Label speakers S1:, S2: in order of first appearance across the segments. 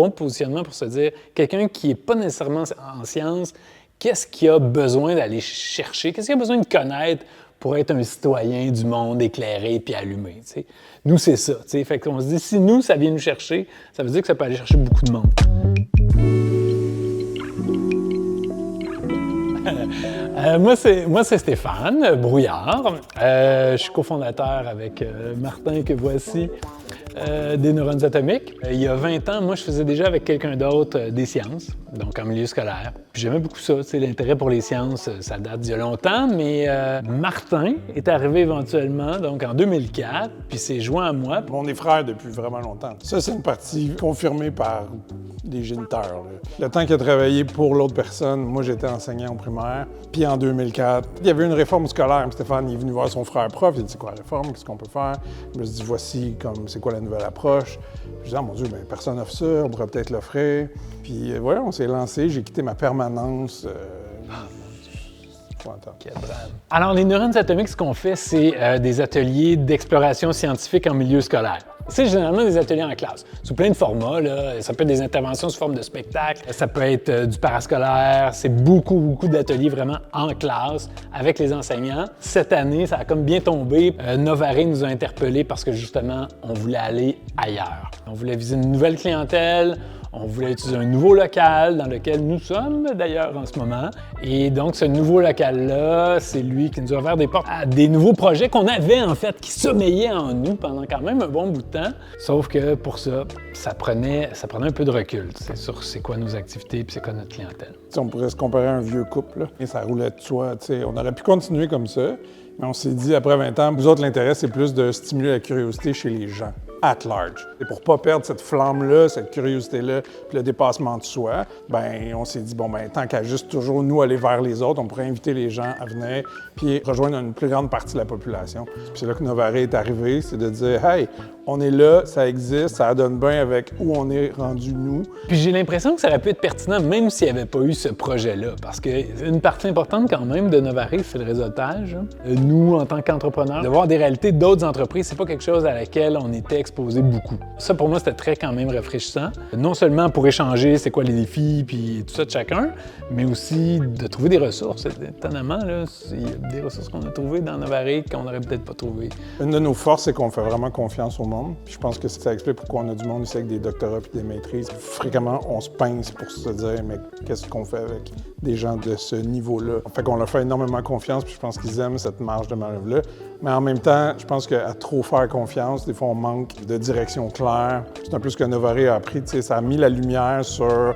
S1: bon positionnement pour se dire, quelqu'un qui n'est pas nécessairement en sciences, qu'est-ce qu'il a besoin d'aller chercher? Qu'est-ce qu'il a besoin de connaître pour être un citoyen du monde éclairé puis allumé? T'sais? Nous, c'est ça. T'sais. Fait qu'on se dit, si nous, ça vient nous chercher, ça veut dire que ça peut aller chercher beaucoup de monde. Moi, c'est Stéphane Brouillard. Je suis cofondateur avec Martin, que voici, des Neurones Atomiques. Il y a 20 ans, moi, je faisais déjà avec quelqu'un d'autre des sciences, donc en milieu scolaire. Puis j'aimais beaucoup ça, l'intérêt pour les sciences, ça date d'il y a longtemps, mais Martin est arrivé éventuellement, donc en 2004, puis s'est joint à moi.
S2: On est frères depuis vraiment longtemps. Ça, c'est une partie confirmée par des géniteurs. Là. Le temps qu'il a travaillé pour l'autre personne, moi, j'étais enseignant au primaire. Puis en 2004, il y avait une réforme scolaire. Stéphane il est venu voir son frère prof. Il a dit, c'est quoi la réforme? Qu'est-ce qu'on peut faire? Je me suis dit, voici c'est quoi la nouvelle approche. Je me dit, ah mon Dieu, bien, personne n'offre ça. On pourrait peut-être l'offrir. Puis voilà, on s'est lancé. J'ai quitté ma permanence.
S1: Alors, les Neurones Atomiques, ce qu'on fait, c'est des ateliers d'exploration scientifique en milieu scolaire. C'est généralement des ateliers en classe, sous plein de formats. Là. Ça peut être des interventions sous forme de spectacle, ça peut être du parascolaire. C'est beaucoup d'ateliers vraiment en classe avec les enseignants. Cette année, ça a comme bien tombé. Novaré nous a interpellés parce que justement, on voulait aller ailleurs. On voulait viser une nouvelle clientèle. On voulait utiliser un nouveau local dans lequel nous sommes d'ailleurs en ce moment. Et donc, ce nouveau local-là, c'est lui qui nous a ouvert des portes à des nouveaux projets qu'on avait en fait, qui sommeillaient en nous pendant quand même un bon bout de temps. Sauf que pour ça, ça prenait un peu de recul sur c'est quoi nos activités et c'est quoi notre clientèle.
S2: On pourrait se comparer à un vieux couple, là, et ça roulait de soi. On aurait pu continuer comme ça, mais on s'est dit, après 20 ans, vous autres, l'intérêt, c'est plus de stimuler la curiosité chez les gens. At large. Et pour pas perdre cette flamme-là, cette curiosité-là, puis le dépassement de soi, ben on s'est dit, bon, ben tant qu'à juste toujours nous aller vers les autres, on pourrait inviter les gens à venir puis rejoindre une plus grande partie de la population. Puis c'est là que Novaré est arrivé, c'est de dire, hey, on est là, ça existe, ça donne bien avec où on est rendu nous.
S1: Puis j'ai l'impression que ça aurait pu être pertinent même s'il n'y avait pas eu ce projet-là, parce qu'une partie importante quand même de Novaré, c'est le réseautage. Nous, en tant qu'entrepreneurs, de voir des réalités d'autres entreprises, c'est pas quelque chose à laquelle on était exposé beaucoup. Ça, pour moi, c'était très quand même rafraîchissant. Non seulement pour échanger c'est quoi les défis puis tout ça de chacun, mais aussi de trouver des ressources. Étonnamment, là, il y a des ressources qu'on a trouvées dans Novaré qu'on n'aurait peut-être pas trouvées.
S2: Une de nos forces, c'est qu'on fait vraiment confiance au monde. Puis je pense que ça explique pourquoi on a du monde ici avec des doctorats puis des maîtrises. Fréquemment, on se pince pour se dire, mais qu'est-ce qu'on fait avec des gens de ce niveau-là? Fait qu'on leur fait énormément confiance, puis je pense qu'ils aiment cette marge de manœuvre-là. Mais en même temps, je pense qu'à trop faire confiance, des fois, on manque de direction claire. C'est un peu ce que Novaré a appris, ça a mis la lumière sur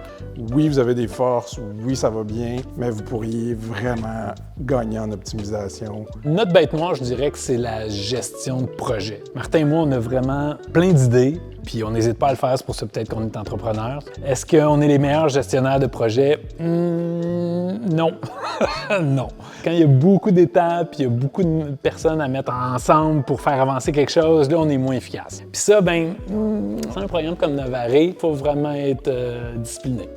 S2: oui, vous avez des forces, oui, ça va bien, mais vous pourriez vraiment gagner en optimisation.
S1: Notre bête noire, je dirais que c'est la gestion de projet. Martin et moi, on a vraiment plein d'idées, puis on n'hésite pas à le faire, c'est pour ça peut-être qu'on est entrepreneur. Est-ce qu'on est les meilleurs gestionnaires de projets? Non. Non. Quand il y a beaucoup d'étapes, il y a beaucoup de personnes à mettre ensemble pour faire avancer quelque chose, là, on est moins efficace. Puis ça, c'est un programme comme Novaré, il faut vraiment être discipliné.